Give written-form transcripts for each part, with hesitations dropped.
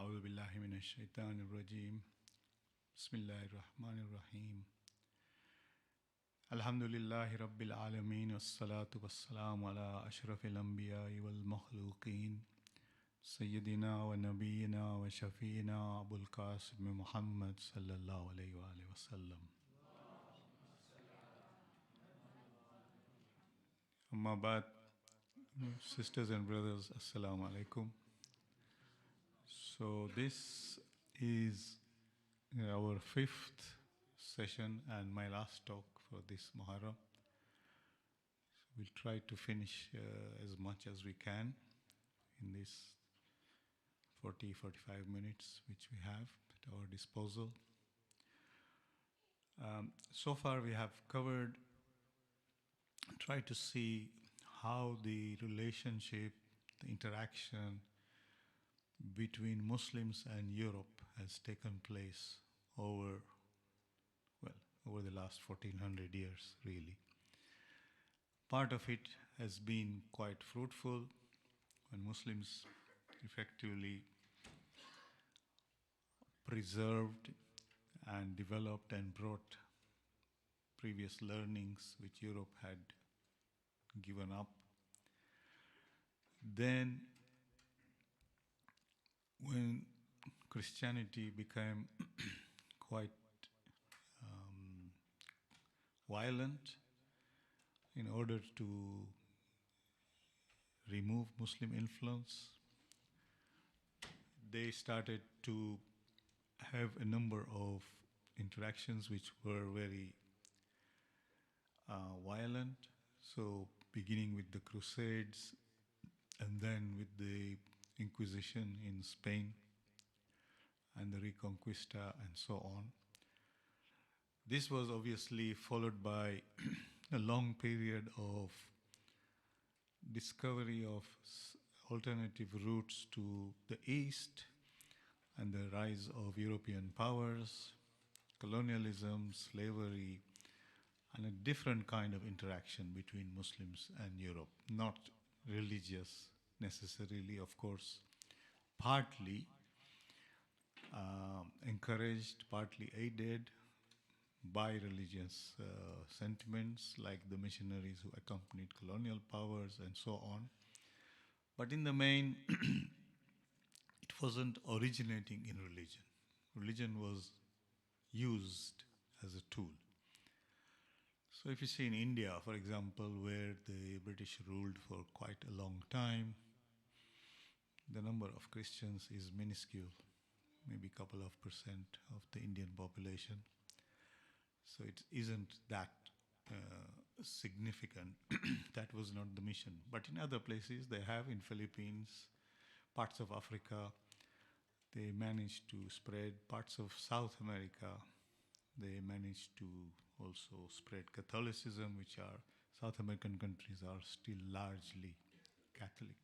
أعوذ بالله من الشيطان الرجيم بسم الله الرحمن الرحيم الحمد لله رب العالمين والصلاة والسلام على أشرف الأنبياء والمخلوقين سيدنا ونبينا وشفينا أبو القاسم محمد صلى الله عليه وآله وسلم أما بعد, sisters and brothers, Assalamu alaikum. So this is our fifth session and my last talk for this Muharram. So we'll try to finish as much as we can in this 40-45 minutes which we have at our disposal. So far we have covered, tried to see how the relationship, the interaction between Muslims and Europe has taken place over the last 1400 years, really. Part of it has been quite fruitful when Muslims effectively preserved and developed and brought previous learnings which Europe had given up. Then when Christianity became quite violent in order to remove Muslim influence, they started to have a number of interactions which were very violent. So beginning with the Crusades and then with the Inquisition in Spain and the Reconquista and so on. This was obviously followed by a long period of discovery of alternative routes to the East and the rise of European powers, colonialism, slavery, and a different kind of interaction between Muslims and Europe, not religious necessarily, of course, partly encouraged, partly aided by religious sentiments like the missionaries who accompanied colonial powers and so on. But in the main, it wasn't originating in religion. Religion was used as a tool. So if you see in India, for example, where the British ruled for quite a long time, the number of Christians is minuscule, maybe a couple of percent of the Indian population. So it isn't that significant. That was not the mission. But in other places, they have in Philippines, parts of Africa, they managed to spread parts of South America. They managed to also spread Catholicism, which are South American countries are still largely Catholic.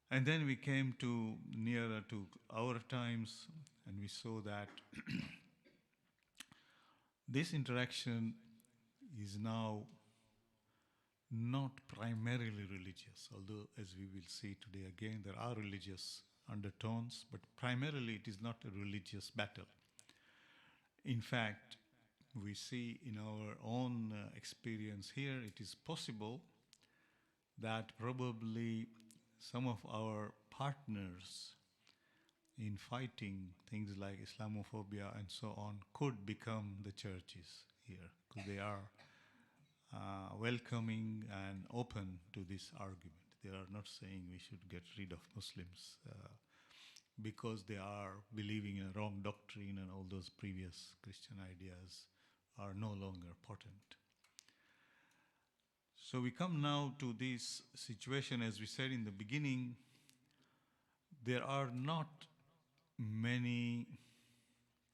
And then we came to nearer to our times, and we saw that this interaction is now not primarily religious, although as we will see today again, there are religious undertones, but primarily it is not a religious battle. In fact, we see in our own experience here, it is possible that probably some of our partners in fighting things like Islamophobia and so on could become the churches here, because they are welcoming and open to this argument. They are not saying we should get rid of Muslims because they are believing in a wrong doctrine and all those previous Christian ideas are no longer potent. So we come now to this situation, as we said in the beginning, there are not many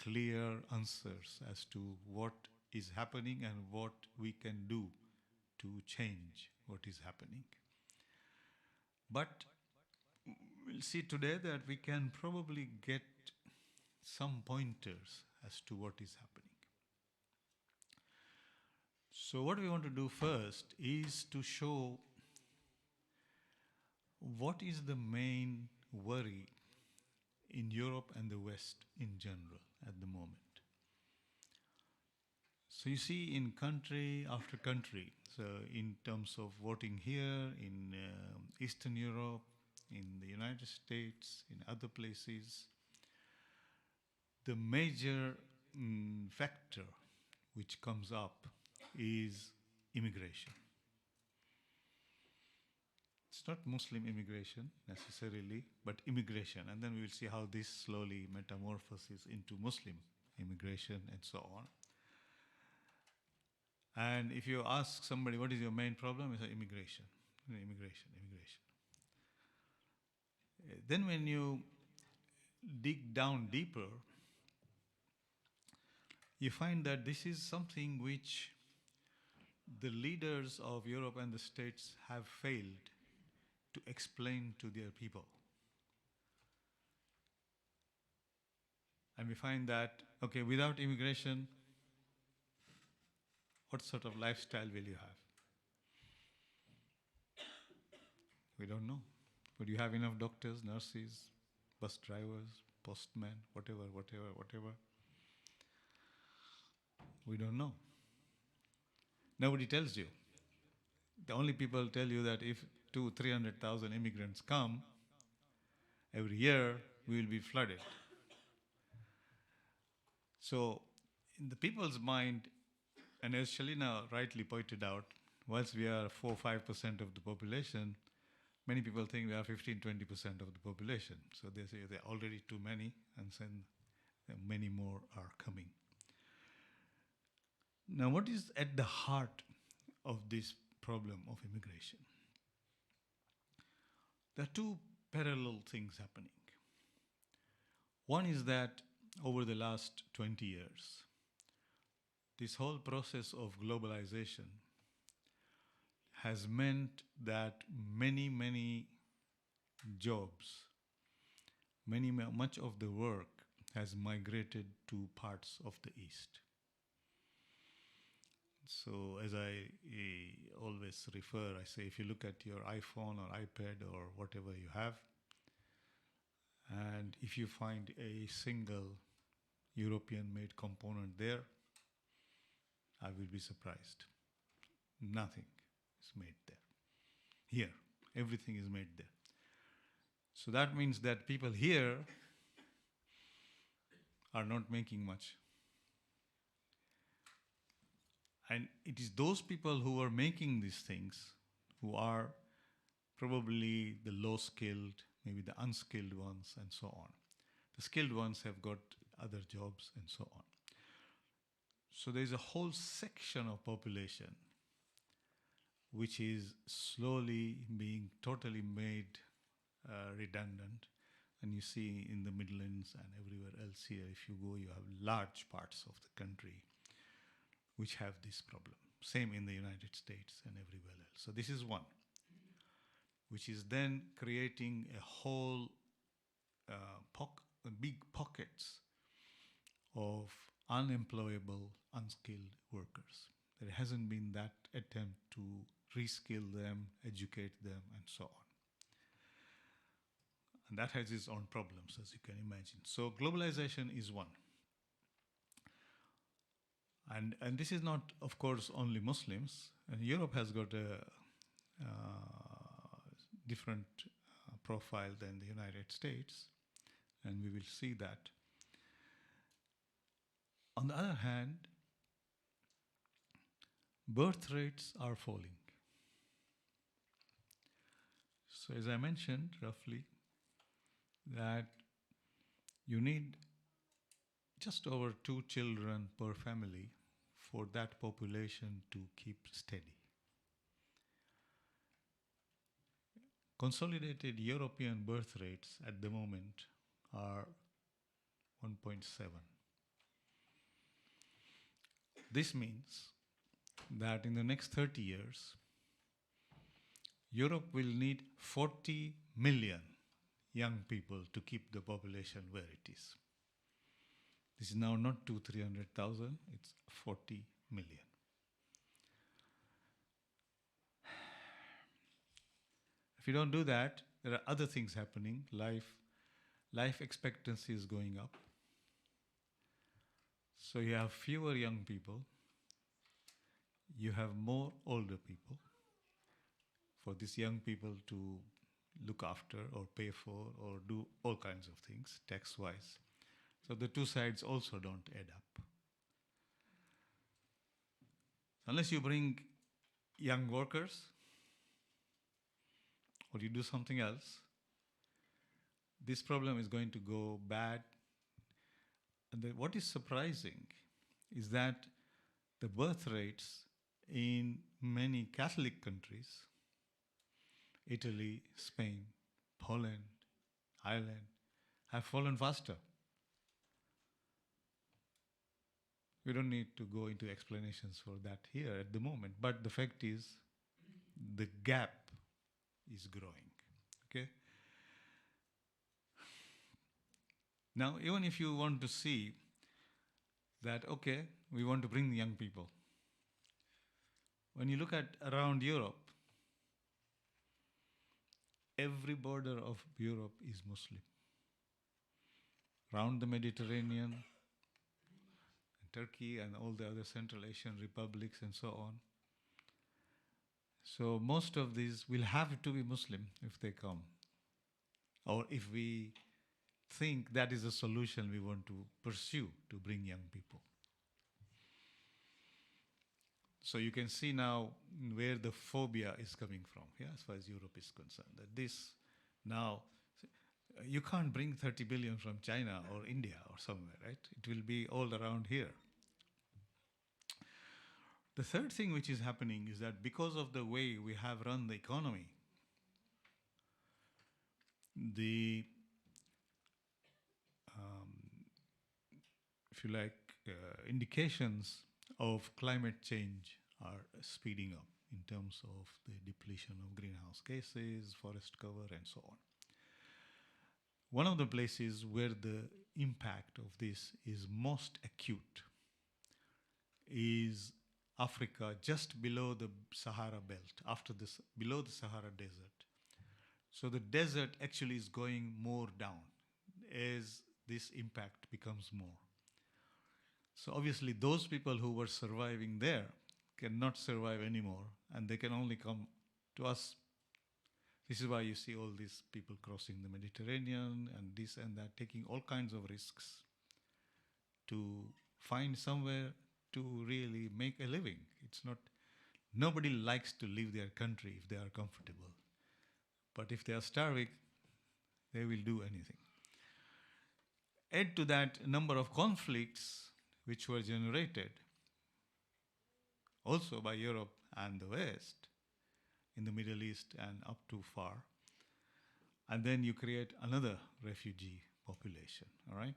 clear answers as to what is happening and what we can do to change what is happening. But we'll see today that we can probably get some pointers as to what is happening. So what we want to do first is to show what is the main worry in Europe and the West in general at the moment. So you see in country after country, so in terms of voting here, in Eastern Europe, in the United States, in other places, the major factor which comes up is immigration. It's not Muslim immigration necessarily, but immigration. And then we will see how this slowly metamorphoses into Muslim immigration and so on. And if you ask somebody, what is your main problem? It's immigration, immigration. Then when you dig down deeper, you find that this is something which the leaders of Europe and the States have failed to explain to their people. And we find that, okay, without immigration, what sort of lifestyle will you have? We don't know. Would you have enough doctors, nurses, bus drivers, postmen, whatever? We don't know. Nobody tells you. The only people tell you that if 200,000-300,000 immigrants come every year, we will be flooded. So in the people's mind, and as Shalina rightly pointed out, whilst we are 4-5% of the population, many people think we are 15-20% of the population. So they say there are already too many, and then many more are coming. Now, what is at the heart of this problem of immigration? There are two parallel things happening. One is that over the last 20 years, this whole process of globalization has meant that many jobs, much of the work has migrated to parts of the East. So as I always refer, I say if you look at your iPhone or iPad or whatever you have, and if you find a single European-made component there, I will be surprised. Nothing is made there. Here, everything is made there. So that means that people here are not making much. And it is those people who are making these things who are probably the low-skilled, maybe the unskilled ones, and so on. The skilled ones have got other jobs and so on. So there's a whole section of population which is slowly being totally made redundant. And you see in the Midlands and everywhere else here, if you go, you have large parts of the country which have this problem. Same in the United States and everywhere else. So this is one, which is then creating a whole big pockets of unemployable, unskilled workers. There hasn't been that attempt to reskill them, educate them, and so on. And that has its own problems, as you can imagine. So globalization is one. And this is not, of course, only Muslims. And Europe has got a different profile than the United States, and we will see that. On the other hand, birth rates are falling. So as I mentioned, roughly, that you need just over 2 children per family for that population to keep steady. Consolidated European birth rates at the moment are 1.7. This means that in the next 30 years, Europe will need 40 million young people to keep the population where it is. This is now not 200,000-300,000, it's 40 million. If you don't do that, there are other things happening. Life life expectancy is going up. So you have fewer young people, you have more older people for these young people to look after or pay for or do all kinds of things tax wise. So the two sides also don't add up. Unless you bring young workers or you do something else, this problem is going to go bad. And what is surprising is that the birth rates in many Catholic countries, Italy, Spain, Poland, Ireland, have fallen faster. We don't need to go into explanations for that here at the moment, but the fact is the gap is growing. Okay? Now, even if you want to see that, okay, we want to bring young people. When you look at around Europe, every border of Europe is Muslim. Around the Mediterranean, Turkey and all the other Central Asian republics and so on. So most of these will have to be Muslim if they come. Or if we think that is a solution we want to pursue to bring young people. So you can see now where the phobia is coming from, yeah, as far as Europe is concerned. That this now, you can't bring 30 billion from China or India or somewhere, right? It will be all around here. The third thing which is happening is that because of the way we have run the economy, the, if you like, indications of climate change are speeding up in terms of the depletion of greenhouse gases, forest cover, and so on. One of the places where the impact of this is most acute is Africa, just below the Sahara belt, below the Sahara desert. So the desert actually is going more down as this impact becomes more. So obviously those people who were surviving there cannot survive anymore, and they can only come to us. This is why you see all these people crossing the Mediterranean and this and that, taking all kinds of risks to find somewhere to really make a living. It's not, nobody likes to leave their country if they are comfortable. But if they are starving, they will do anything. Add to that number of conflicts which were generated also by Europe and the West in the Middle East and up too far. And then you create another refugee population, all right?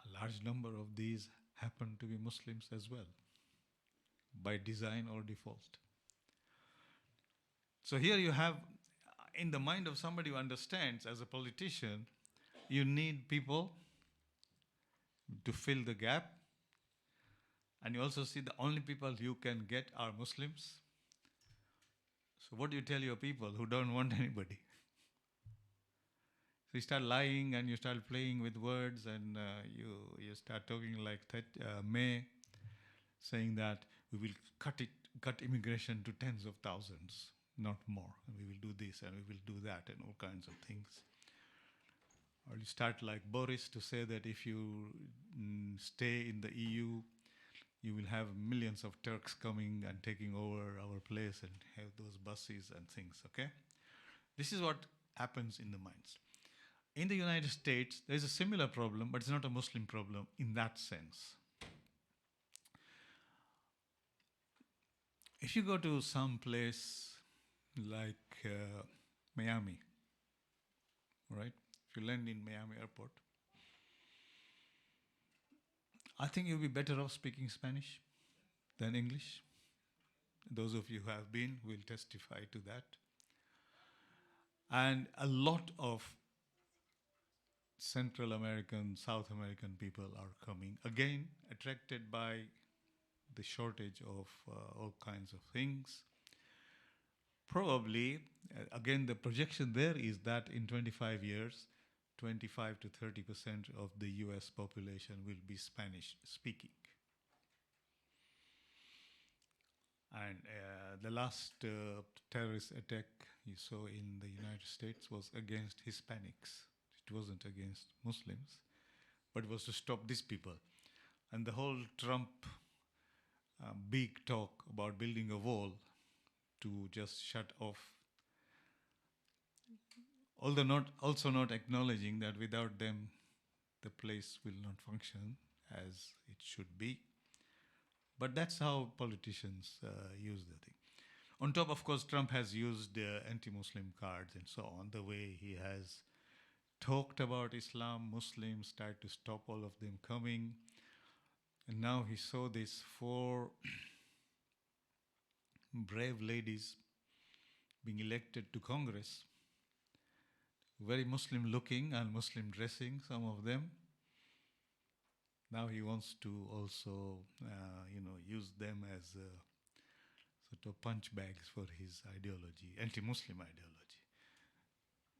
A large number of these happen to be Muslims as well, by design or default. So here you have, in the mind of somebody who understands, as a politician, you need people to fill the gap. And you also see the only people you can get are Muslims. So what do you tell your people who don't want anybody? So you start lying and you start playing with words, and you start talking like May, saying that we will cut immigration to tens of thousands, not more. And we will do this and we will do that and all kinds of things. Or you start like Boris to say that if you stay in the EU, you will have millions of Turks coming and taking over our place and have those buses and things, okay? This is what happens in the minds. In the United States, there is a similar problem, but it's not a Muslim problem in that sense. If you go to some place like Miami, right? If you land in Miami airport, I think you'll be better off speaking Spanish than English. Those of you who have been will testify to that. And a lot of Central American, South American people are coming, again, attracted by the shortage of all kinds of things. Probably, again, the projection there is that in 25 years, 25 to 30% of the US population will be Spanish speaking. And the last terrorist attack you saw in the United States was against Hispanics. It wasn't against Muslims, but it was to stop these people. And the whole Trump big talk about building a wall to just shut off, although also not acknowledging that without them, the place will not function as it should be. But that's how politicians use the thing. On top, of course, Trump has used anti-Muslim cards and so on. The way he has talked about Islam, Muslims, tried to stop all of them coming. And now he saw these 4 brave ladies being elected to Congress, very Muslim looking and Muslim dressing, some of them. Now he wants to also, use them as sort of punch bags for his ideology, anti-Muslim ideology,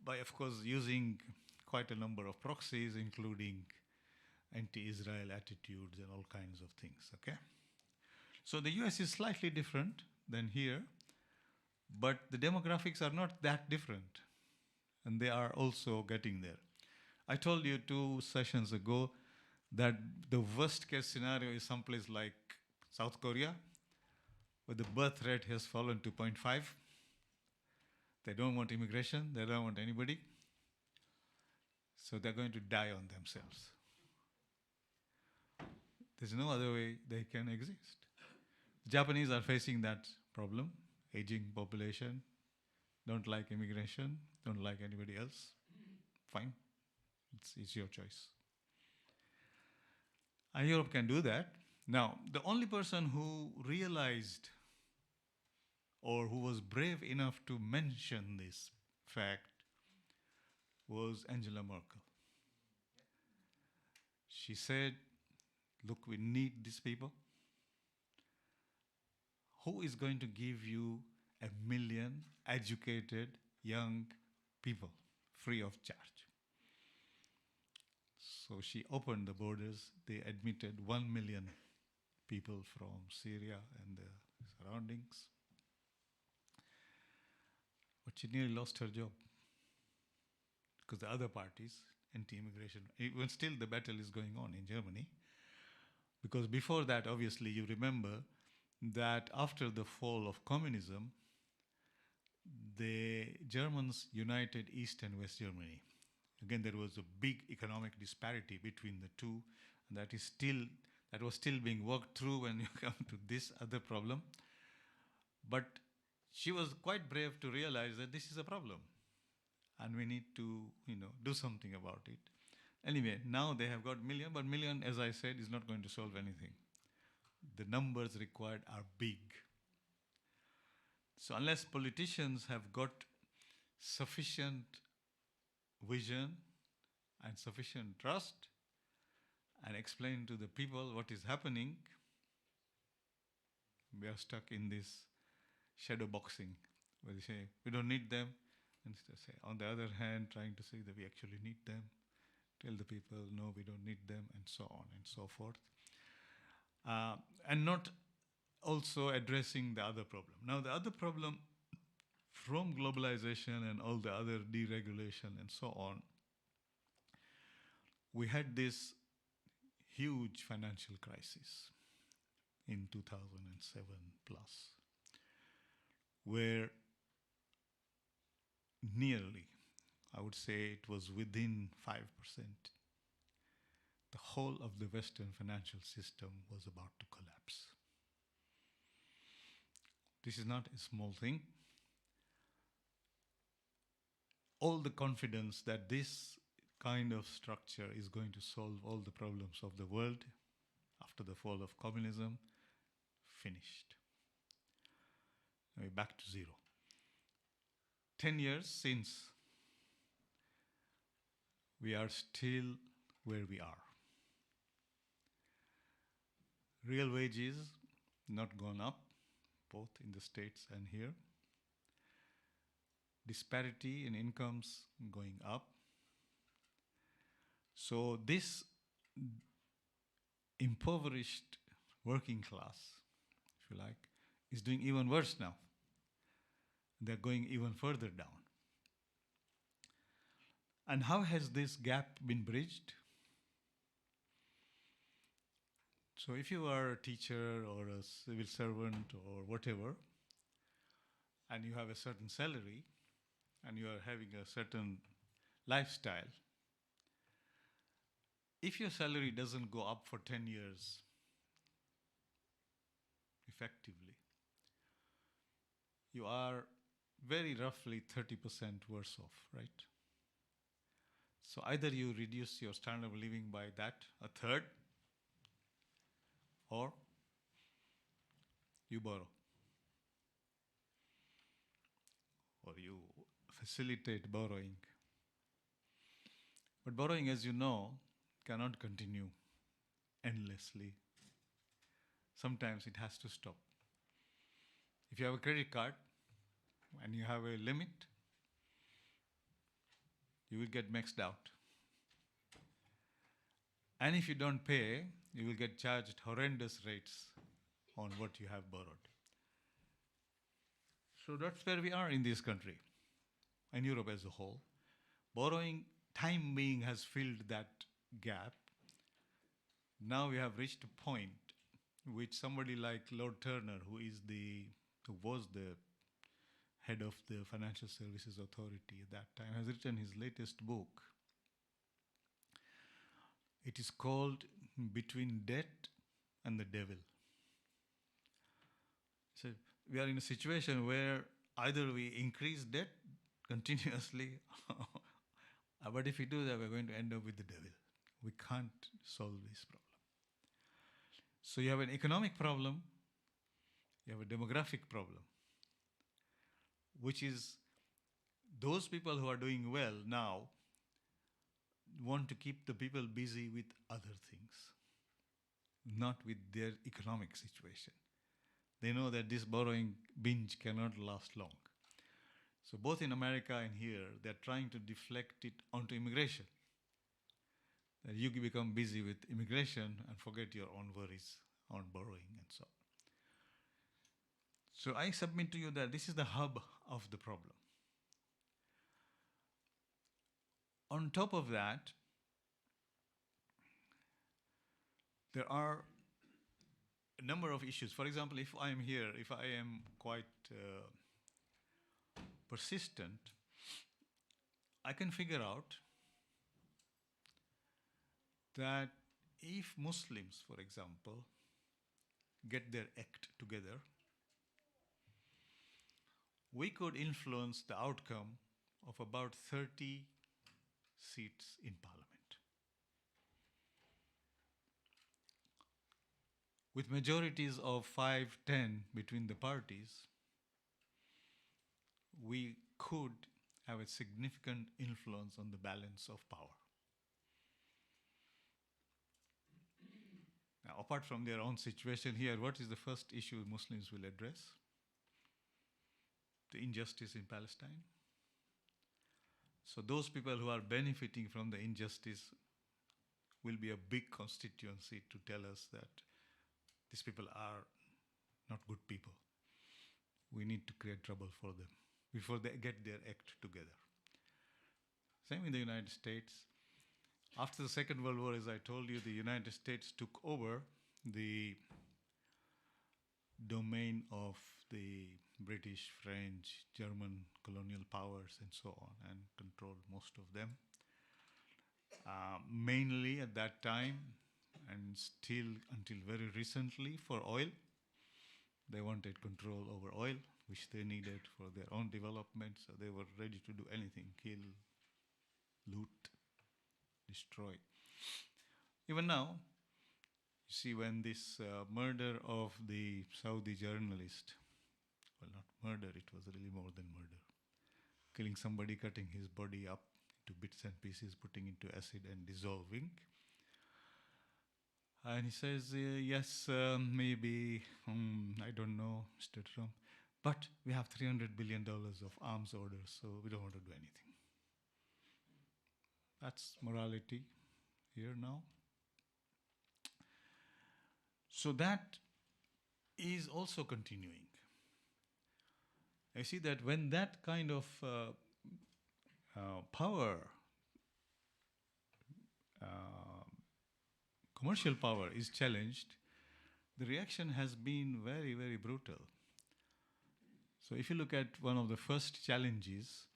by, of course, using quite a number of proxies, including anti-Israel attitudes and all kinds of things, okay? So the US is slightly different than here, but the demographics are not that different, and they are also getting there. I told you 2 sessions ago that the worst case scenario is someplace like South Korea, where the birth rate has fallen to 0.5. They don't want immigration, they don't want anybody. So they're going to die on themselves. There's no other way they can exist. Japanese are facing that problem, aging population, don't like immigration, don't like anybody else. Fine, it's your choice. And Europe can do that. Now, the only person who realized or who was brave enough to mention this fact was Angela Merkel. She said, look, we need these people. Who is going to give you 1 million educated young people free of charge? So she opened the borders. They admitted 1 million people from Syria and the surroundings. But she nearly lost her job because the other parties, anti-immigration, even still the battle is going on in Germany. Because before that, obviously, you remember that after the fall of communism, the Germans united East and West Germany. Again, there was a big economic disparity between the two, and that was still being worked through when you come to this other problem. But she was quite brave to realize that this is a problem, and we need to, do something about it. Anyway, now they have got million, but million, as I said, is not going to solve anything. The numbers required are big. So unless politicians have got sufficient vision and sufficient trust and explain to the people what is happening, we are stuck in this shadow boxing where they say we don't need them, and they say, on the other hand, trying to say that we actually need them, tell the people no, we don't need them, and so on and so forth, and not also addressing the other problem. Now the other problem from globalization and all the other deregulation and so on, we had this huge financial crisis in 2007 plus, where nearly, I would say it was within 5%, the whole of the Western financial system was about to collapse. This is not a small thing. All the confidence that this kind of structure is going to solve all the problems of the world after the fall of communism finished. Now we're back to zero. 10 years since, we are still where we are. Real wages not gone up, both in the States and here. disparity in incomes going up. So this impoverished working class, if you like, is doing even worse now. They're going even further down. And how has this gap been bridged? So if you are a teacher or a civil servant or whatever, and you have a certain salary, and you are having a certain lifestyle, if your salary doesn't go up for 10 years effectively, you are very roughly 30% worse off, right? So either you reduce your standard of living by that, a third, or you borrow, or you facilitate borrowing. But borrowing, as you know, cannot continue endlessly. Sometimes it has to stop. If you have a credit card and you have a limit, you will get maxed out. And if you don't pay, you will get charged horrendous rates on what you have borrowed. So that's where we are in this country, and Europe as a whole. Borrowing, time being, has filled that gap. Now we have reached a point which somebody like Lord Turner, who was the head of the Financial Services Authority at that time, has written his latest book. It is called Between Debt and the Devil. So we are in a situation where either we increase debt continuously, but if we do that, we're going to end up with the devil. We can't solve this problem. So you have an economic problem, you have a demographic problem, which is those people who are doing well now want to keep the people busy with other things, not with their economic situation. They know that this borrowing binge cannot last long. So both in America and here, they're trying to deflect it onto immigration. That you become busy with immigration and forget your own worries on borrowing and so on. So I submit to you that this is the hub of the problem. On top of that, there are a number of issues. For example, if I am here, if I am quite persistent, I can figure out that if Muslims, for example, get their act together, we could influence the outcome of about 30 seats in parliament. With majorities of 5-10 between the parties, we could have a significant influence on the balance of power. Now, apart from their own situation here, what is the first issue Muslims will address? The injustice in Palestine. So those people who are benefiting from the injustice will be a big constituency to tell us that these people are not good people. We need to create trouble for them before they get their act together. Same in the United States. After the Second World War, as I told you, the United States took over the domain of the British, French, German colonial powers and so on, and controlled most of them. Mainly at that time, and still until very recently, for oil. They wanted control over oil, which they needed for their own development, so they were ready to do anything, kill, loot, destroy. Even now, you see, when this murder of the Saudi journalist, well, not murder, it was really more than murder, killing somebody, cutting his body up into bits and pieces, putting into acid and dissolving. And he says, yes, maybe, I don't know, Mr. Trump, But we have $300 billion of arms orders, so we don't want to do anything. That's morality here now. So that is also continuing. I see that when that kind of power, commercial power is challenged, the reaction has been very, very brutal. So if you look at one of the first challenges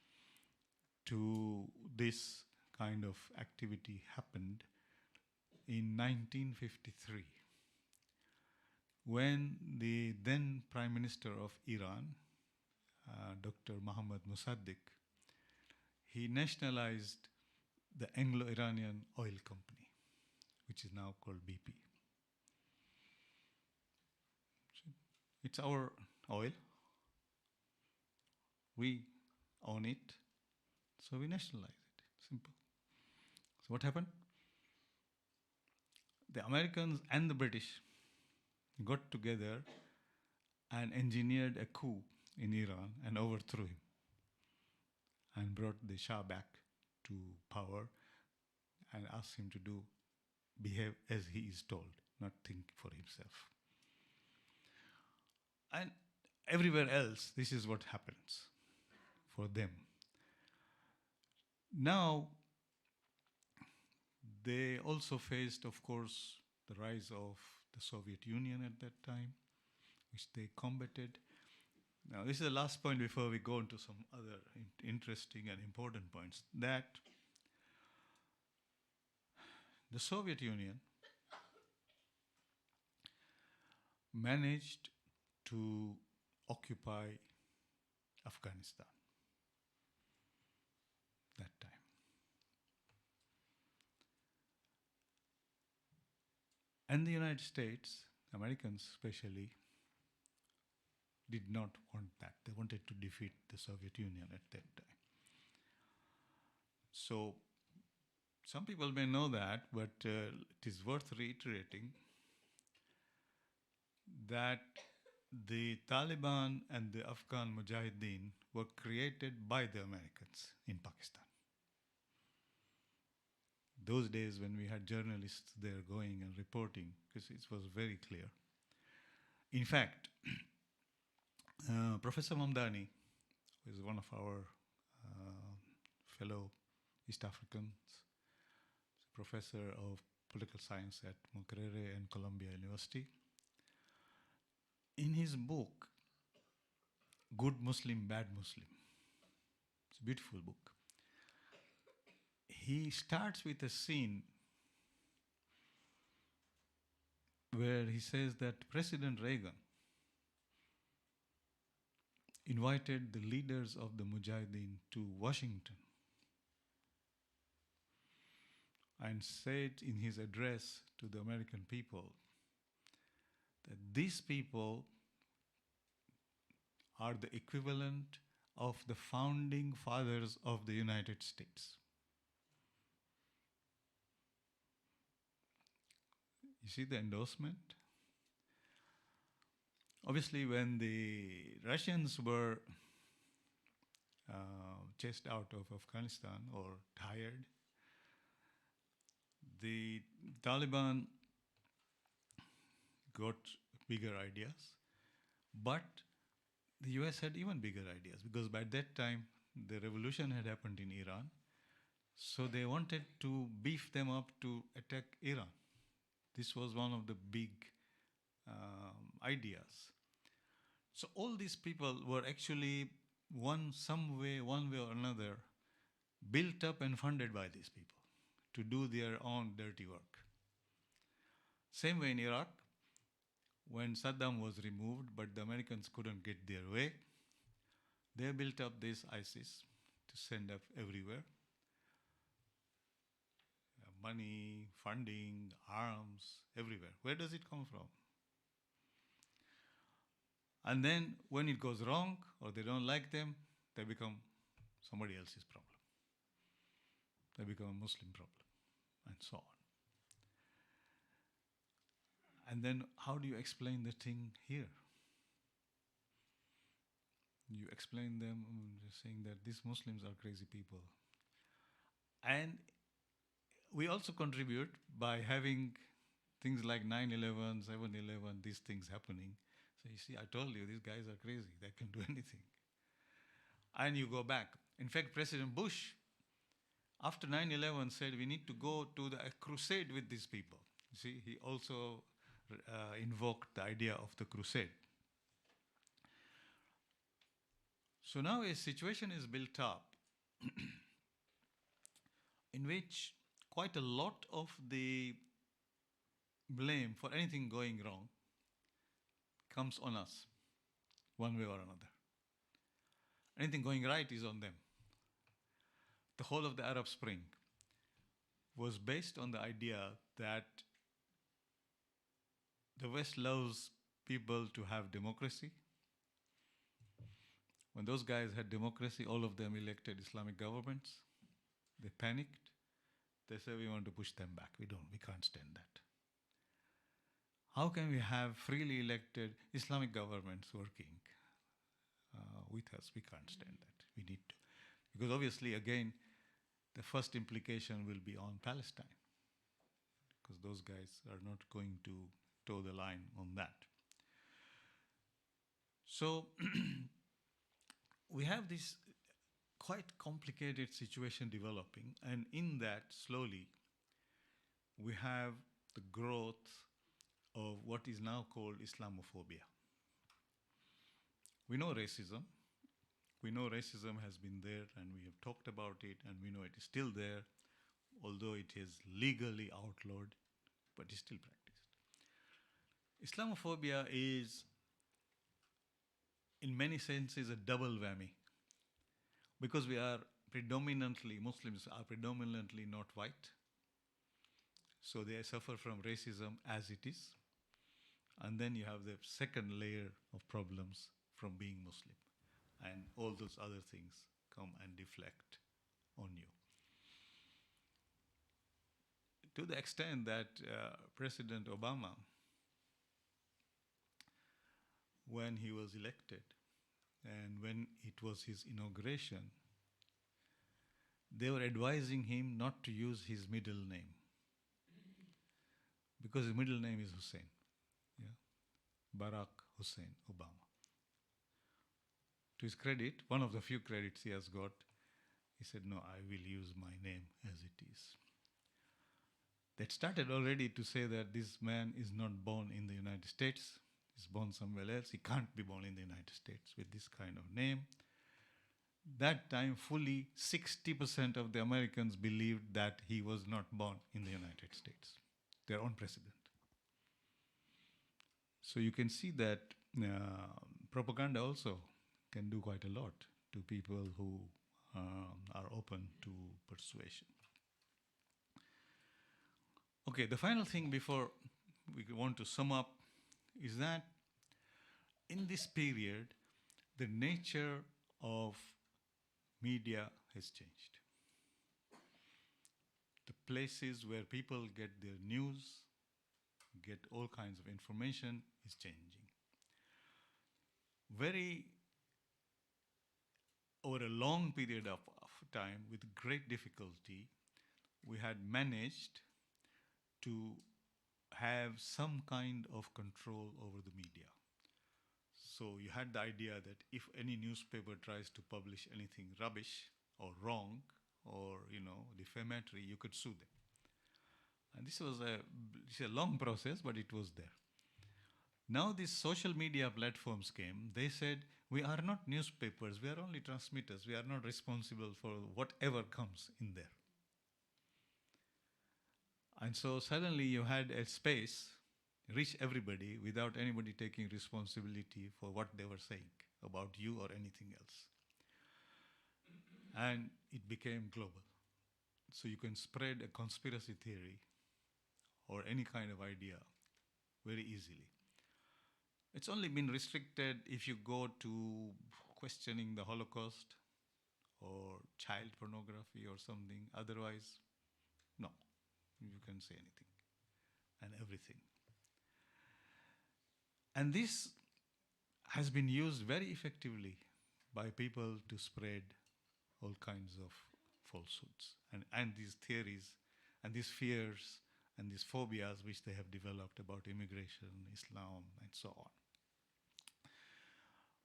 to this kind of activity happened in 1953, when the then Prime Minister of Iran, Dr. Mohammad Mossadegh, he nationalized the Anglo-Iranian Oil Company, which is now called BP. It's our oil. We own it, so we nationalize it. Simple. So what happened? The Americans and the British got together and engineered a coup in Iran and overthrew him and brought the Shah back to power and asked him to behave as he is told, not think for himself. And everywhere else, this is what happens for them. Now, they also faced, of course, the rise of the Soviet Union at that time, which they combated. Now, this is the last point before we go into some other interesting and important points, that the Soviet Union managed to occupy Afghanistan that time. And the United States, Americans especially, did not want that. They wanted to defeat the Soviet Union at that time. So some people may know that, but it is worth reiterating that the Taliban and the Afghan Mujahideen were created by the Americans in Pakistan. Those days when we had journalists there going and reporting, because it was very clear. In fact, Professor Mamdani, who is one of our fellow East Africans, professor of political science at Makerere and Columbia University, in his book, Good Muslim, Bad Muslim, it's a beautiful book, he starts with a scene where he says that President Reagan invited the leaders of the Mujahideen to Washington and said in his address to the American people that these people are the equivalent of the founding fathers of the United States. You see the endorsement? Obviously, when the Russians were chased out of Afghanistan or tired, the Taliban got bigger ideas, but the US had even bigger ideas because by that time the revolution had happened in Iran, so they wanted to beef them up to attack Iran. This was one of the big ideas. So all these people were actually one way or another, built up and funded by these people to do their own dirty work. Same way in Iraq, when Saddam was removed, but the Americans couldn't get their way, they built up this ISIS to send up everywhere. Money, funding, arms, everywhere. Where does it come from? And then when it goes wrong or they don't like them, they become somebody else's problem. They become a Muslim problem, and so on. And then how do you explain the thing here? explain them, just saying that these Muslims are crazy people. And we also contribute by having things like 9/11, 7/11, these things happening. So you see, I told you, these guys are crazy. They can do anything. And you go back. In fact, President Bush, after 9/11, said we need to go to a crusade with these people. You see, he also invoked the idea of the crusade. So now a situation is built up in which quite a lot of the blame for anything going wrong comes on us, one way or another. Anything going right is on them. The whole of the Arab Spring was based on the idea that the West loves people to have democracy. When those guys had democracy, all of them elected Islamic governments. They panicked. They said, we want to push them back. We can't stand that. How can we have freely elected Islamic governments working with us? We can't stand that. We need to. Because obviously, again, the first implication will be on Palestine. Because those guys are not going to toe the line on that. So we have this quite complicated situation developing, and in that, slowly, we have the growth of what is now called Islamophobia. We know racism. We know racism has been there, and we have talked about it, and we know it is still there, although it is legally outlawed, but it's still practiced. Islamophobia is, in many senses, a double whammy. Because we are predominantly, Muslims are predominantly not white, so they suffer from racism as it is. And then you have the second layer of problems from being Muslim. And all those other things come and deflect on you. To the extent that President Obama, when he was elected, and when it was his inauguration, they were advising him not to use his middle name. Because his middle name is Hussein. Yeah? Barack Hussein Obama. To his credit, one of the few credits he has got, he said, no, I will use my name as it is. That started already to say that this man is not born in the United States. He's born somewhere else. He can't be born in the United States with this kind of name. That time, fully 60% of the Americans believed that he was not born in the United States, their own president. So you can see that propaganda also can do quite a lot to people who are open to persuasion. Okay, the final thing before we want to sum up is that in this period, the nature of media has changed. The places where people get their news, get all kinds of information is changing. Over a long period of time, with great difficulty, we had managed to have some kind of control over the media. So you had the idea that if any newspaper tries to publish anything rubbish or wrong or defamatory, you could sue them. And this was a long process, but it was there. Now these social media platforms came. They said, we are not newspapers, we are only transmitters. We are not responsible for whatever comes in there. And so suddenly you had a space, reach everybody without anybody taking responsibility for what they were saying about you or anything else. And it became global. So you can spread a conspiracy theory or any kind of idea very easily. It's only been restricted if you go to questioning the Holocaust or child pornography or something. Otherwise, no, you can say anything and everything. And this has been used very effectively by people to spread all kinds of falsehoods and these theories and these fears and these phobias which they have developed about immigration, Islam, and so on.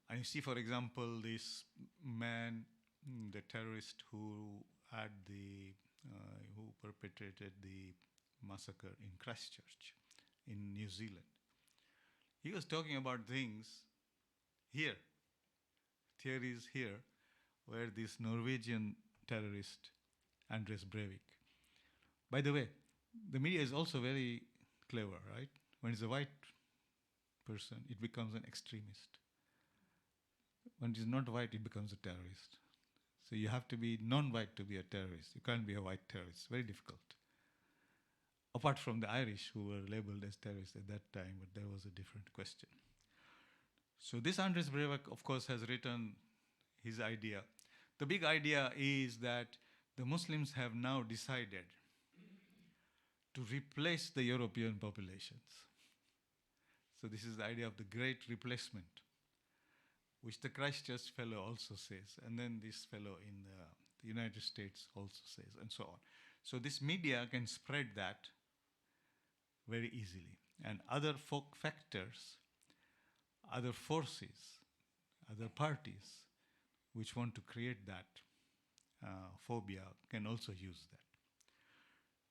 And you see, for example, this man, the terrorist who who perpetrated the massacre in Christchurch in New Zealand. He was talking about things here, theories here, where this Norwegian terrorist, Anders Breivik. By the way, the media is also very clever, right? When it's a white person, it becomes an extremist. When it is not white, it becomes a terrorist. So you have to be non-white to be a terrorist. You can't be a white terrorist. Very difficult. Apart from the Irish who were labeled as terrorists at that time, but that was a different question. So this Anders Breivik, of course, has written his idea. The big idea is that the Muslims have now decided to replace the European populations. So this is the idea of the great replacement, which the Christchurch fellow also says, and then this fellow in the United States also says, and so on. So this media can spread that very easily. And other folk factors, other forces, other parties which want to create that phobia can also use that.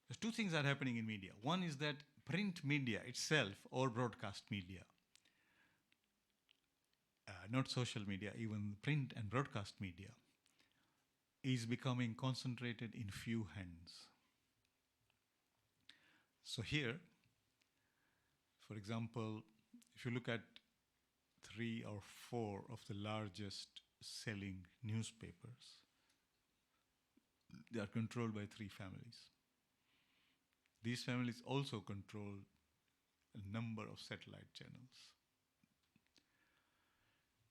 There's two things that are happening in media. One is that print media itself, or broadcast media, not social media, even print and broadcast media, is becoming concentrated in few hands. So here, for example, if you look at 3 or 4 of the largest selling newspapers, they are controlled by 3 families. These families also control a number of satellite channels.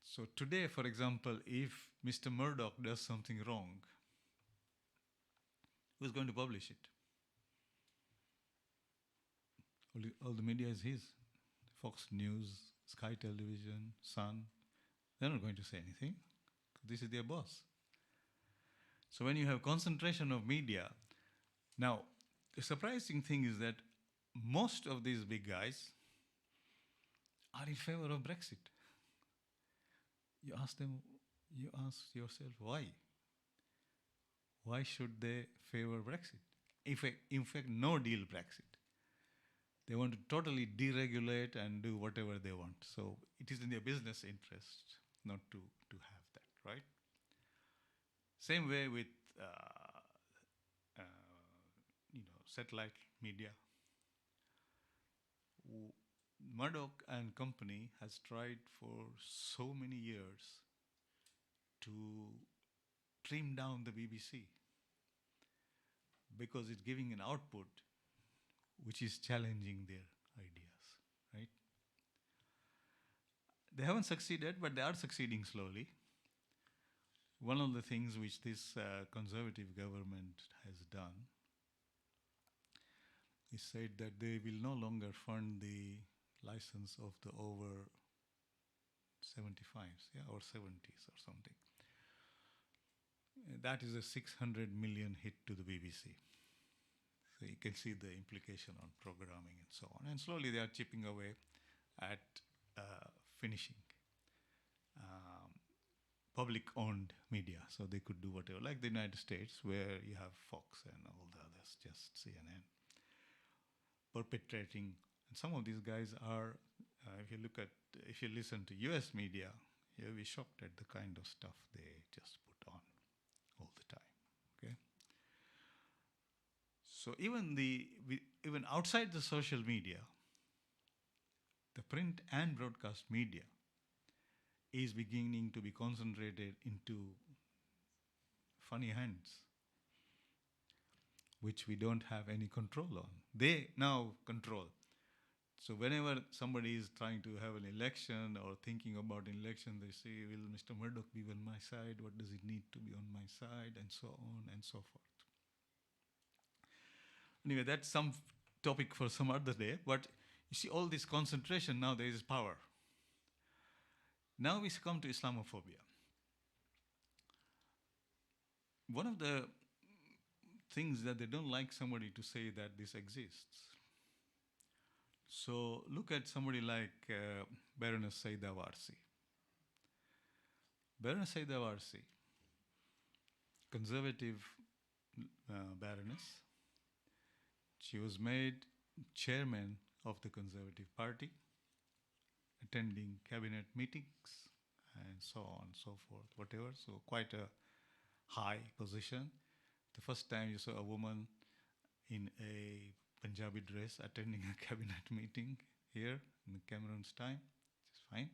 So today, for example, if Mr. Murdoch does something wrong, who's going to publish it? All the media is his. Fox News, Sky Television, Sun. They're not going to say anything. This is their boss. So when you have concentration of media, now the surprising thing is that most of these big guys are in favor of Brexit. You ask yourself, why? Why should they favor Brexit? In fact, no deal Brexit. They want to totally deregulate and do whatever they want. So it is in their business interest not to have that, right? Same way with satellite media. Murdoch and company has tried for so many years to trim down the BBC because it's giving an output which is challenging their ideas, right? They haven't succeeded, but they are succeeding slowly. One of the things which this conservative government has done is said that they will no longer fund the license of the over 75s, or 70s or something. That is a 600 million hit to the BBC. So you can see the implication on programming and so on. And slowly they are chipping away at finishing public-owned media. So they could do whatever, like the United States, where you have Fox and all the others, just CNN, perpetrating. And some of these guys are, if you listen to US media, you'll be shocked at the kind of stuff they just put on all the time, okay? So even outside the social media, the print and broadcast media is beginning to be concentrated into funny hands, which we don't have any control on. They now control. So whenever somebody is trying to have an election or thinking about an election, they say, will Mr. Murdoch be on my side? What does it need to be on my side? And so on and so forth. Anyway, that's some topic for some other day. But you see, all this concentration, now there is power. Now we come to Islamophobia. one of the things that they don't like somebody to say that this exists. So look at somebody like Baroness Saida Warsi. Baroness Saida Warsi, conservative baroness, she was made chairman of the Conservative Party, attending cabinet meetings and so on and so forth, whatever. So quite a high position. The first time you saw a woman in a Punjabi dress attending a cabinet meeting here in Cameron's time, which is fine.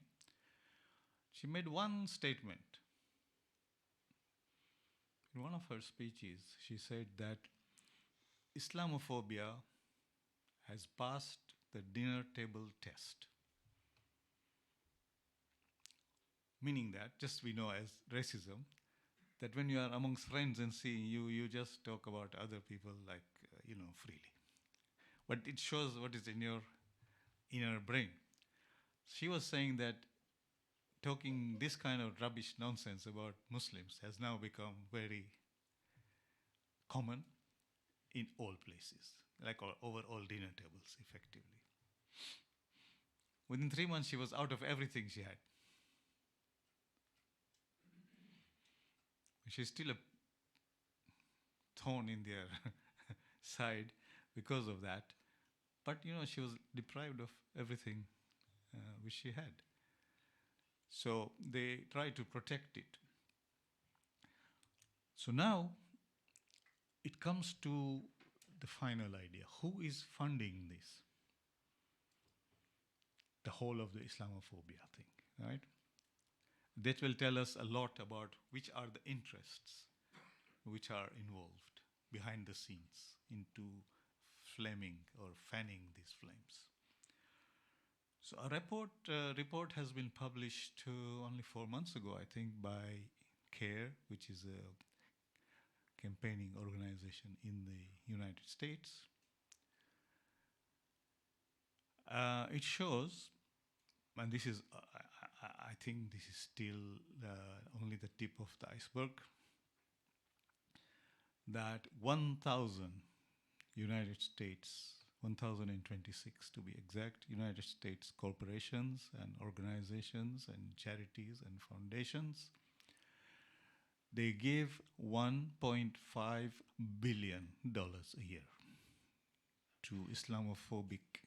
She made one statement. In one of her speeches, she said that Islamophobia has passed the dinner table test. Meaning that, just we know as racism, that when you are amongst friends and see you just talk about other people like, freely. But it shows what is in your inner brain. She was saying that talking this kind of rubbish nonsense about Muslims has now become very common in all places, like over all dinner tables, effectively. Within 3 months, she was out of everything she had. She's still a thorn in their side because of that. But, she was deprived of everything which she had. So they try to protect it. So now it comes to the final idea. Who is funding this? The whole of the Islamophobia thing, right? That will tell us a lot about which are the interests which are involved behind the scenes into flaming or fanning these flames. So a report has been published only 4 months ago, I think, by CARE, which is a campaigning organization in the United States. It shows, and this is, I think this is still only the tip of the iceberg, that 1,000 United States, 1,026 to be exact, United States corporations and organizations and charities and foundations, they give $1.5 billion a year to Islamophobic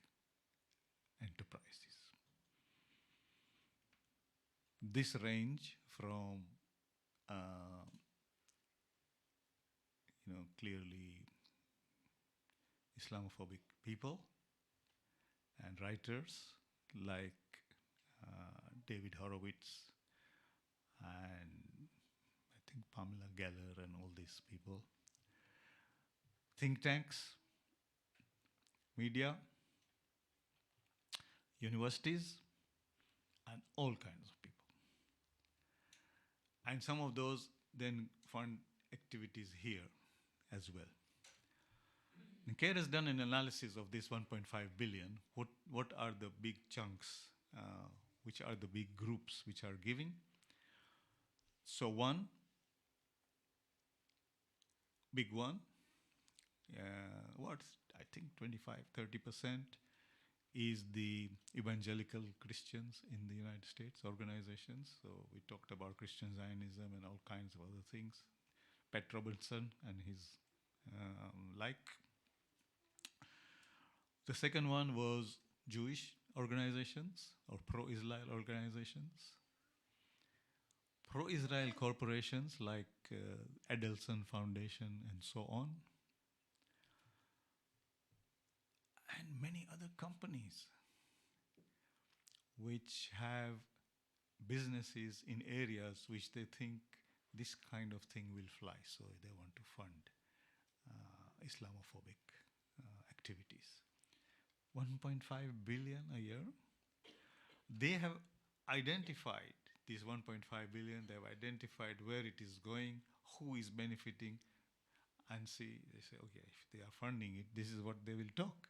enterprises. This range from, clearly Islamophobic people and writers like David Horowitz and I think Pamela Geller and all these people, think tanks, media, universities, and all kinds of people. And some of those then fund activities here as well. And CARE has done an analysis of this 1.5 billion. What are the big chunks, which are the big groups which are giving? So one, big one, I think 25-30% is the evangelical Christians in the United States, organizations. So we talked about Christian Zionism and all kinds of other things. Pat Robertson and his like. The second one was Jewish organizations or pro-Israel organizations. Pro-Israel corporations like Adelson Foundation and so on. And many other companies which have businesses in areas which they think this kind of thing will fly, so they want to fund Islamophobic activities. 1.5 billion a year. They have identified this 1.5 billion, they have identified where it is going, who is benefiting, and they say, okay, if they are funding it, this is what they will talk.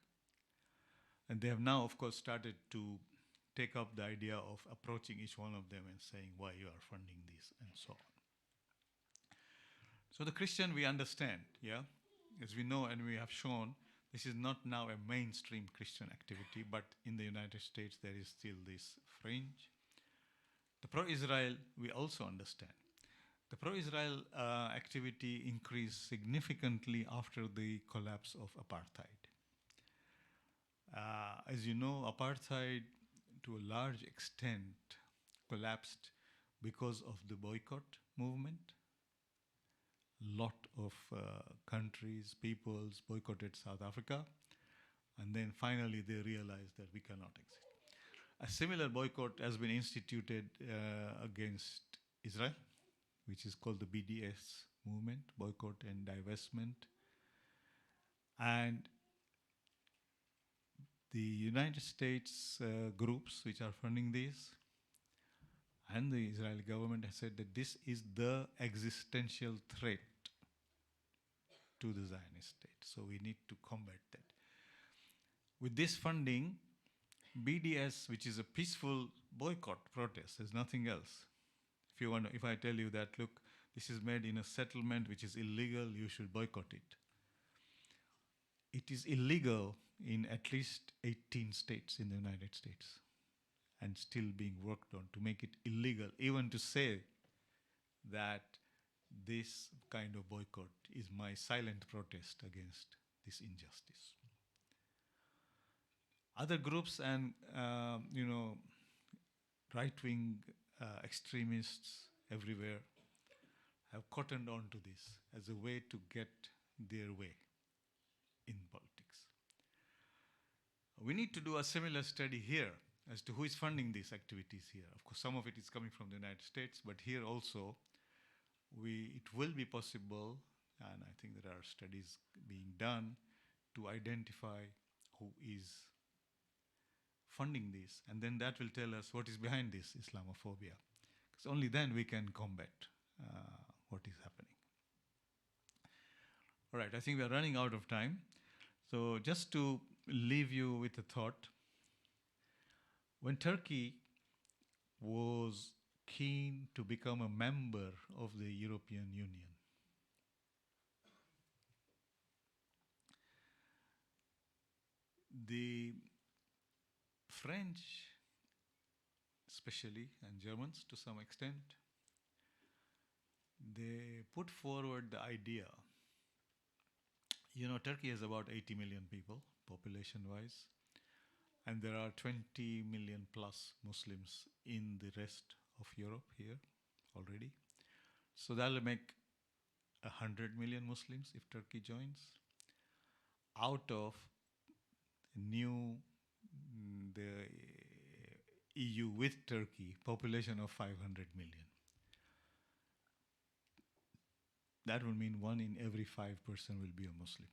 And they have now, of course, started to take up the idea of approaching each one of them and saying why you are funding this and so on. So the Christian we understand, yeah? As we know and we have shown, this is not now a mainstream Christian activity, but in the United States there is still this fringe. The pro-Israel we also understand. The pro-Israel activity increased significantly after the collapse of apartheid. As you know, apartheid to a large extent collapsed because of the boycott movement. Lot of countries, peoples boycotted South Africa, and then finally they realized that we cannot exist. A similar boycott has been instituted against Israel, which is called the BDS movement, boycott and divestment. And the United States groups which are funding this and the Israeli government has said that this is the existential threat to the Zionist state. So we need to combat that. With this funding, BDS, which is a peaceful boycott protest, there's nothing else. If I tell you that, look, this is made in a settlement which is illegal, you should boycott it. It is illegal in at least 18 states in the United States and still being worked on to make it illegal, even to say that this kind of boycott is my silent protest against this injustice. Other groups and right-wing extremists everywhere have cottoned on to this as a way to get their way in politics. We need to do a similar study here as to who is funding these activities here. Of course, some of it is coming from the United States, but here also it will be possible, and I think there are studies being done to identify who is funding this, and then that will tell us what is behind this Islamophobia. Because only then we can combat what is happening. All right, I think we are running out of time. So just to leave you with a thought, when Turkey was keen to become a member of the European Union, the French, especially, and Germans to some extent, they put forward the idea. You know, Turkey has about 80 million people, population-wise, and there are 20 million plus Muslims in the rest of Europe here already. So that'll make 100 million Muslims if Turkey joins. Out of the EU with Turkey, population of 500 million. That will mean 1 in every 5 person will be a Muslim.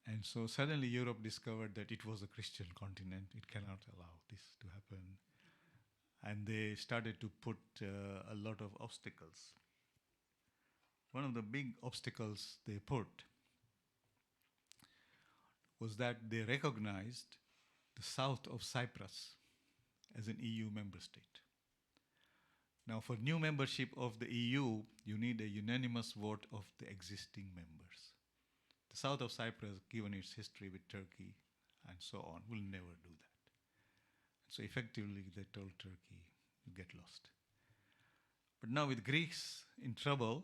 And so suddenly Europe discovered that it was a Christian continent. It cannot allow this to happen. And they started to put a lot of obstacles. One of the big obstacles they put was that they recognized the south of Cyprus as an EU member state. Now, for new membership of the EU, you need a unanimous vote of the existing members. The south of Cyprus, given its history with Turkey and so on, will never do that. So effectively, they told Turkey, you get lost. But now with Greece in trouble,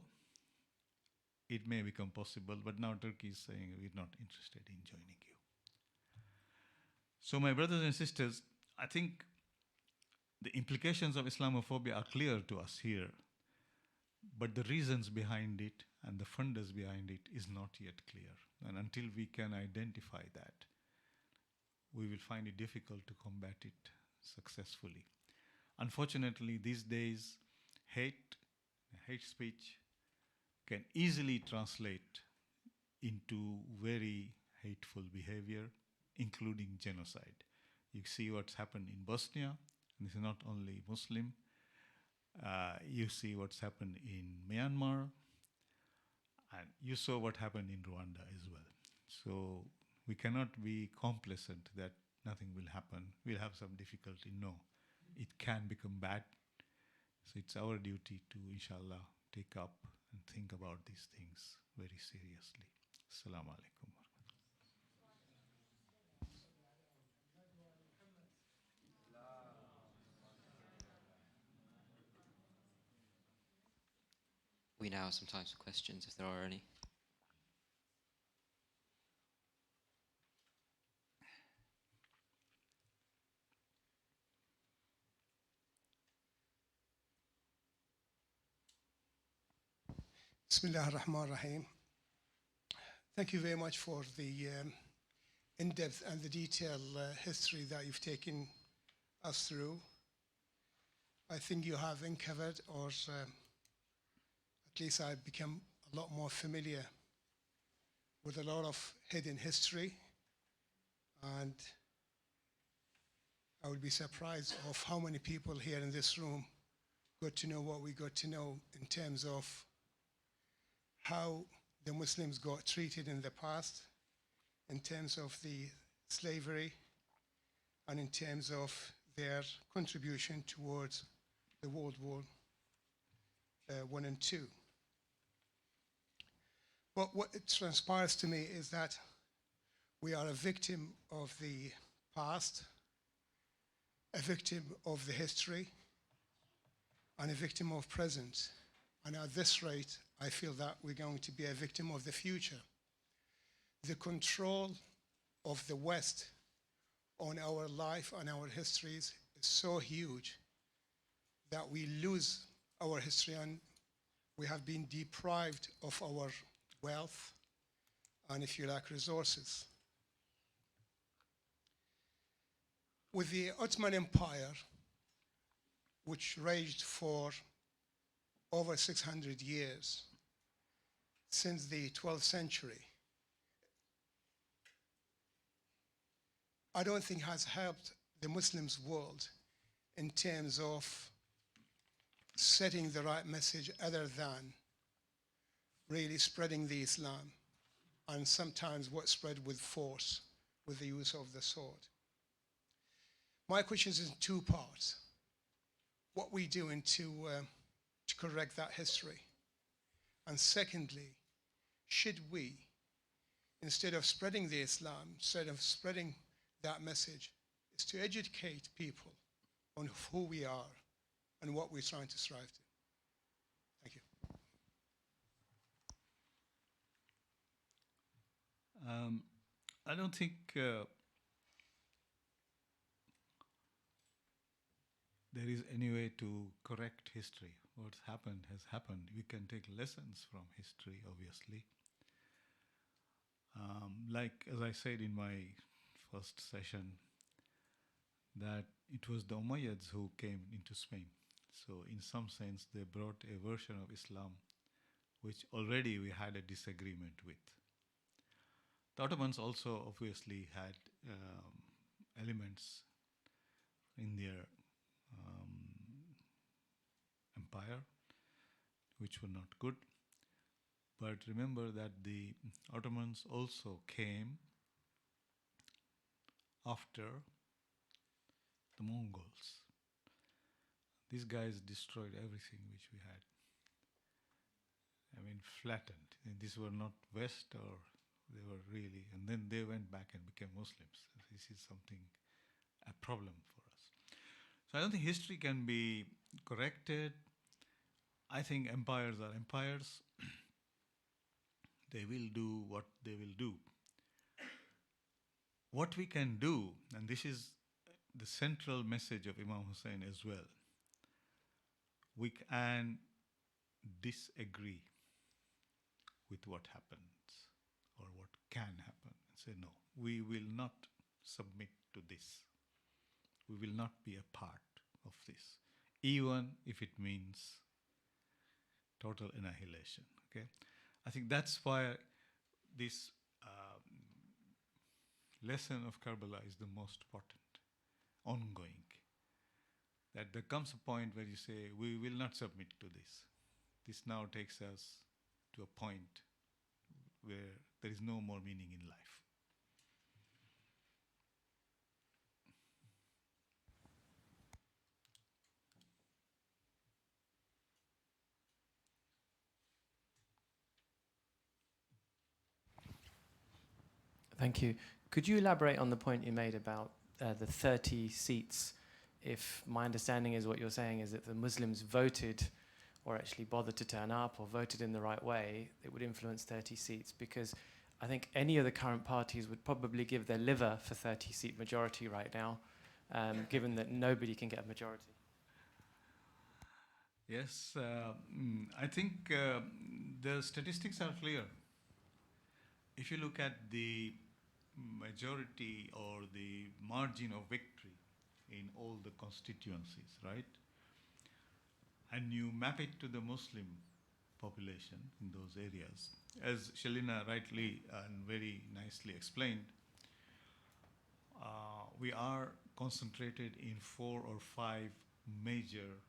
it may become possible, but now Turkey is saying, we're not interested in joining you. So my brothers and sisters, I think the implications of Islamophobia are clear to us here, but the reasons behind it and the funders behind it is not yet clear. And until we can identify that, we will find it difficult to combat it successfully. Unfortunately, these days, hate speech can easily translate into very hateful behavior, including genocide. You see what's happened in Bosnia. This is not only Muslim. You see what's happened in Myanmar, and you saw what happened in Rwanda as well. So we cannot be complacent that nothing will happen. We'll have some difficulty. No, it can become bad. So it's our duty to, inshallah, take up and think about these things very seriously. Assalamu alaikum. We now have some time for questions, if there are any. Bismillah ar-Rahman ar-Rahim. Thank you very much for the in-depth and the detailed history that you've taken us through. I think you have uncovered, or at least I've become a lot more familiar with a lot of hidden history, and I would be surprised of how many people here in this room got to know what we got to know in terms of how the Muslims got treated in the past, in terms of the slavery, and in terms of their contribution towards the World War I and II. But what it transpires to me is that we are a victim of the past, a victim of the history, and a victim of present. And at this rate, I feel that we're going to be a victim of the future. The control of the West on our life and our histories is so huge that we lose our history, and we have been deprived of our wealth and, if you like, resources. With the Ottoman Empire, which raged for over 600 years, since the 12th century, I don't think has helped the Muslims world in terms of setting the right message, other than really spreading the Islam, and sometimes what spread with force, with the use of the sword. My question is in two parts. What we doing to correct that history? And secondly, should we, instead of spreading the Islam, instead of spreading that message, is to educate people on who we are and what we're trying to strive to? Thank you. I don't think there is any way to correct history. What's happened has happened. We can take lessons from history, obviously. Like, as I said in my first session, that it was the Umayyads who came into Spain. So in some sense, they brought a version of Islam which already we had a disagreement with. The Ottomans also obviously had elements in their empire which were not good. But remember that the Ottomans also came after the Mongols. These guys destroyed everything which we had. I mean, flattened. And these were not West, or they were really, and then they went back and became Muslims. This is something, a problem for us. So I don't think history can be corrected. I think empires are empires. They will do what they will do. What we can do, and this is the central message of Imam Hussein as well, we can disagree with what happens or what can happen and say, no, we will not submit to this. We will not be a part of this, even if it means total annihilation. Okay, I think that's why this lesson of Karbala is the most important, ongoing. That there comes a point where you say, we will not submit to this. This now takes us to a point where there is no more meaning in life. Thank you. Could you elaborate on the point you made about the 30 seats? If my understanding is what you're saying is that the Muslims voted or actually bothered to turn up or voted in the right way, it would influence 30 seats, because I think any of the current parties would probably give their liver for 30-seat majority right now, given that nobody can get a majority. Yes, I think the statistics are clear. If you look at the majority or the margin of victory in all the constituencies, right? And you map it to the Muslim population in those areas. As Shalina rightly and very nicely explained, we are concentrated in 4 or 5 major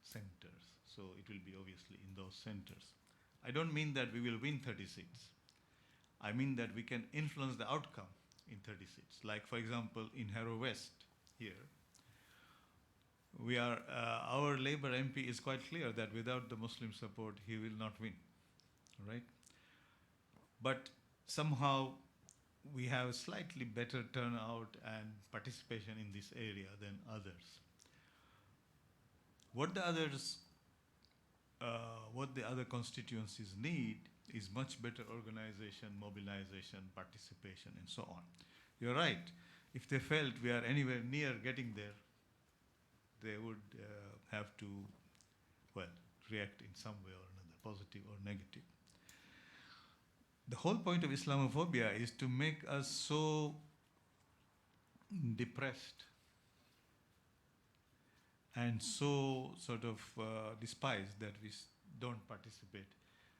centers. So it will be obviously in those centers. I don't mean that we will win 30 seats. I mean that we can influence the outcome in 30 seats. Like, for example, in Harrow West here, our Labour MP is quite clear that without the Muslim support, he will not win, right? But somehow we have slightly better turnout and participation in this area than others. What the other constituencies need is much better organization, mobilization, participation, and so on. You're right. If they felt we are anywhere near getting there, they would have to, well, react in some way or another, positive or negative. The whole point of Islamophobia is to make us so depressed and so sort of despised that we don't participate.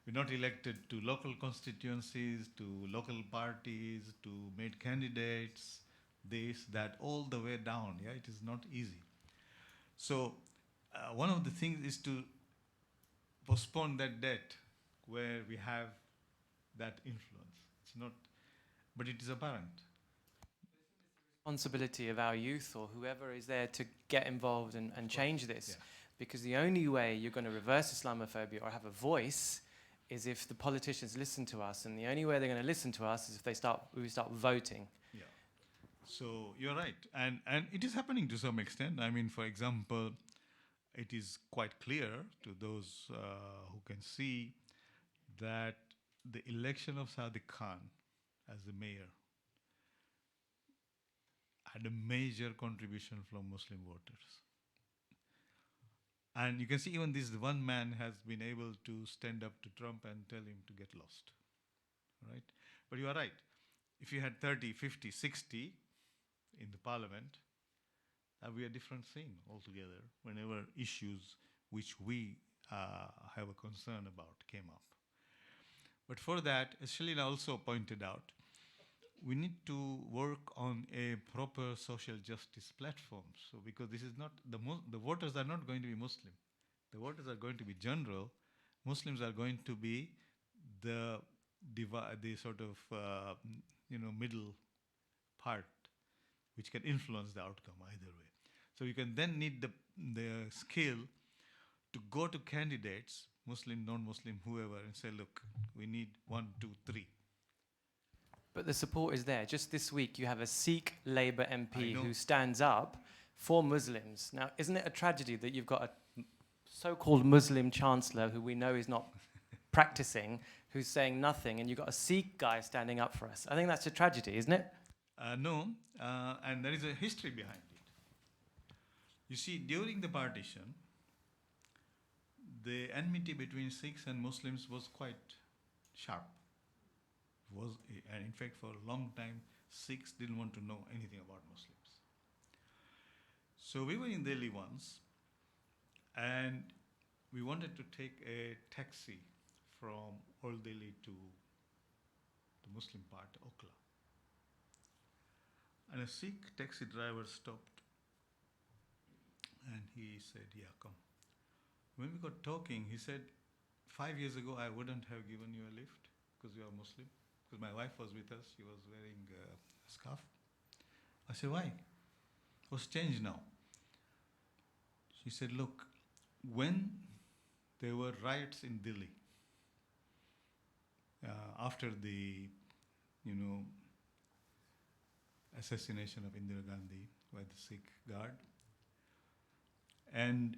We're not elected to local constituencies, to local parties, to made candidates, this, that, all the way down. Yeah, it is not easy. So one of the things is to postpone that debt where we have that influence. It's not, but it is apparent. Responsibility of our youth or whoever is there to get involved and change this. Yeah. Because the only way you're going to reverse Islamophobia or have a voice is if the politicians listen to us, and the only way they're going to listen to us is if we start voting. Yeah. So you're right, and it is happening to some extent. I mean, for example, it is quite clear to those who can see that the election of Sadiq Khan as the mayor had a major contribution from Muslim voters. And you can see even this one man has been able to stand up to Trump and tell him to get lost, right? But you are right. If you had 30, 50, 60 in the parliament, that would be a different thing altogether whenever issues which we have a concern about came up. But for that, as Shalina also pointed out, we need to work on a proper social justice platform. So because this is not, the voters are not going to be Muslim. The voters are going to be general. Muslims are going to be the sort of, middle part, which can influence the outcome either way. So you can then need the skill to go to candidates, Muslim, non-Muslim, whoever, and say, look, we need 1, 2, 3. But the support is there. Just this week, you have a Sikh Labour MP who stands up for Muslims. Now, isn't it a tragedy that you've got a so-called Muslim chancellor who we know is not practicing, who's saying nothing, and you've got a Sikh guy standing up for us? I think that's a tragedy, isn't it? No, and there is a history behind it. You see, during the partition, the enmity between Sikhs and Muslims was quite sharp. And in fact, for a long time, Sikhs didn't want to know anything about Muslims. So we were in Delhi once, and we wanted to take a taxi from Old Delhi to the Muslim part, Okla. And a Sikh taxi driver stopped, and he said, yeah, come. When we got talking, he said, 5 years ago, I wouldn't have given you a lift because you are Muslim. Because my wife was with us, she was wearing a scarf. I said, why? What's changed now? She said, look, when there were riots in Delhi, after the, assassination of Indira Gandhi by the Sikh guard. And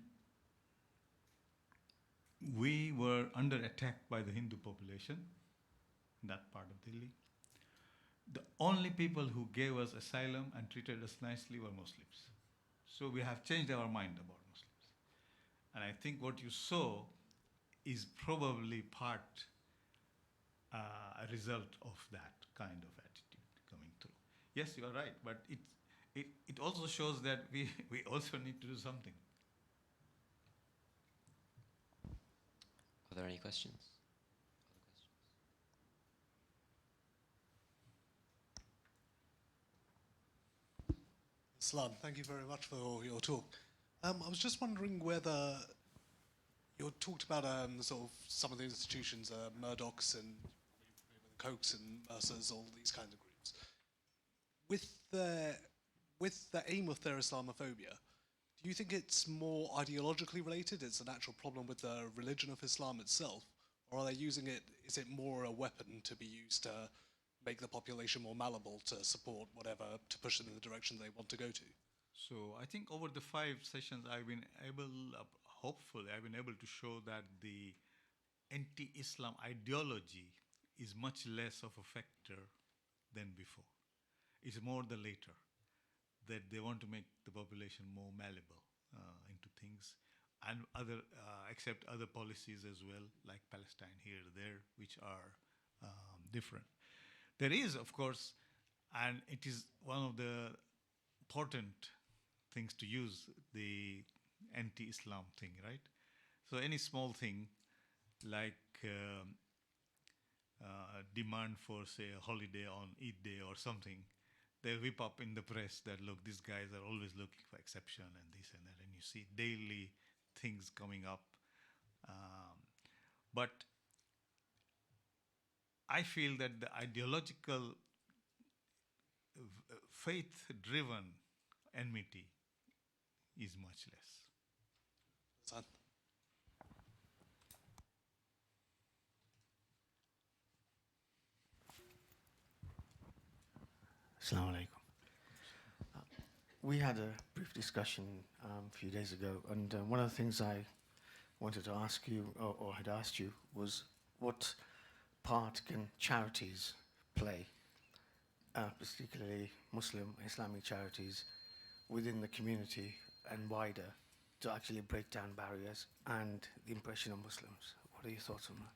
we were under attack by the Hindu population in that part of Delhi. The only people who gave us asylum and treated us nicely were Muslims. So we have changed our mind about Muslims. And I think what you saw is probably part a result of that kind of attitude coming through. Yes, you are right, but it also shows that we also need to do something. Are there any questions? Aslan, thank you very much for your talk. I was just wondering whether you talked about sort of some of the institutions, Murdochs and Kochs and Mercers, all these kinds of groups. With the aim of their Islamophobia, do you think it's more ideologically related? It's an actual problem with the religion of Islam itself? Or are they using it, is it more a weapon to be used to make the population more malleable to support whatever, to push them in the direction they want to go to? So I think over the 5 sessions, I've been able, hopefully, I've been able to show that the anti-Islam ideology is much less of a factor than before. It's more the later, that they want to make the population more malleable into things, and accept other policies as well, like Palestine here or there, which are different. There is, of course, and it is one of the important things to use the anti-Islam thing, right? So any small thing like demand for, say, a holiday on Eid day or something, they whip up in the press that, look, these guys are always looking for exception and this and that, and you see daily things coming up. But I feel that the ideological, faith-driven enmity is much less. Hassan? Assalamu alaikum. We had a brief discussion a few days ago, and one of the things I wanted to ask you, or had asked you, was what part can charities play, particularly Muslim, Islamic charities, within the community and wider, to actually break down barriers and the impression of Muslims? What are your thoughts on that?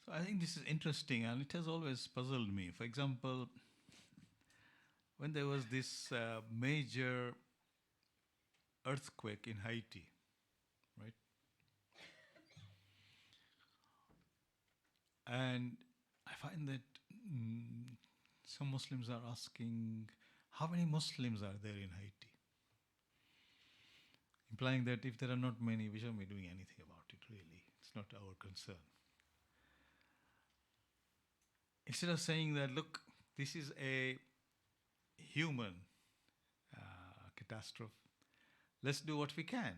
So I think this is interesting, and it has always puzzled me. For example, when there was this major earthquake in Haiti, right? And I find that some Muslims are asking, how many Muslims are there in Haiti? Implying that if there are not many, we shouldn't be doing anything about it, really. It's not our concern. Instead of saying that, look, this is a human catastrophe, let's do what we can.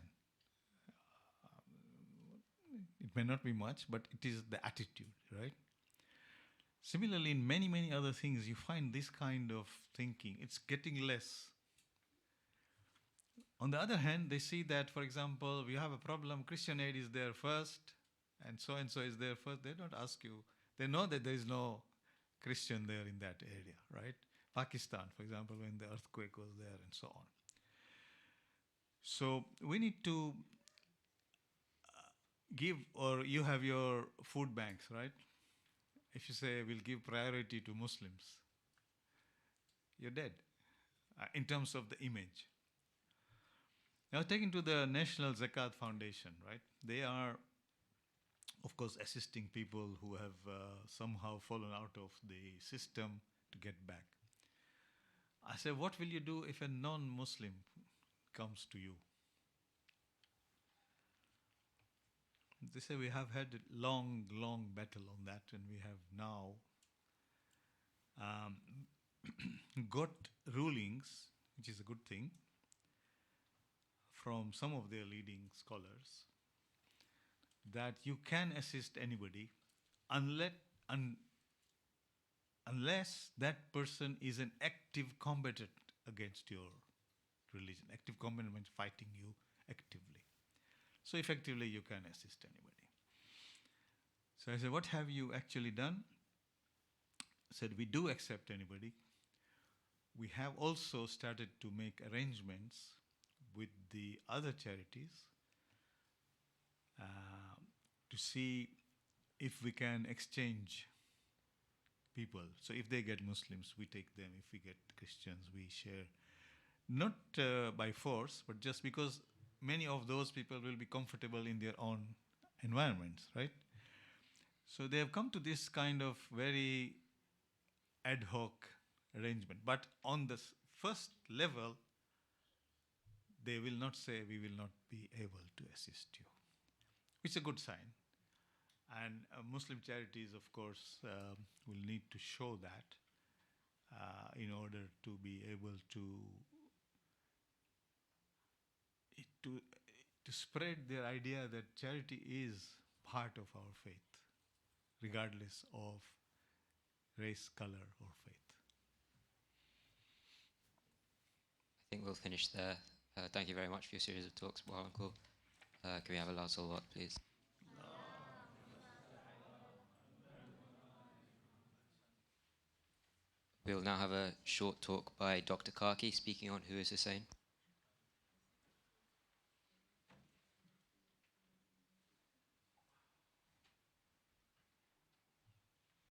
It may not be much, but it is the attitude, right? Similarly, in many, many other things, you find this kind of thinking. It's getting less. On the other hand, they see that, for example, we have a problem, Christian aid is there first, and so is there first. They don't ask you. They know that there is no Christian there in that area, right? Pakistan, for example, when the earthquake was there and so on. So we need to give, or you have your food banks, right? If you say we'll give priority to Muslims, you're dead in terms of the image. Now, taken to the National Zakat Foundation, right? They are, of course, assisting people who have somehow fallen out of the system to get back. I said, what will you do if a non-Muslim comes to you? They say we have had a long, long battle on that, and we have now got rulings, which is a good thing, from some of their leading scholars, that you can assist anybody unless unless that person is an active combatant against your religion. Active combatant means fighting you actively. So effectively you can assist anybody. So I said, what have you actually done? Said, we do accept anybody. We have also started to make arrangements with the other charities to see if we can exchange people. So if they get Muslims, we take them. If we get Christians, we share. Not by force, but just because many of those people will be comfortable in their own environments, right? So they have come to this kind of very ad hoc arrangement. But on the first level, they will not say, we will not be able to assist you. It's a good sign. And Muslim charities, of course, will need to show that in order to be able to spread their idea that charity is part of our faith, regardless of race, color, or faith. I think we'll finish there. Thank you very much for your series of talks, Muharram. Can we have a last salawat, please? We'll now have a short talk by Dr. Karki speaking on Who is Hussein.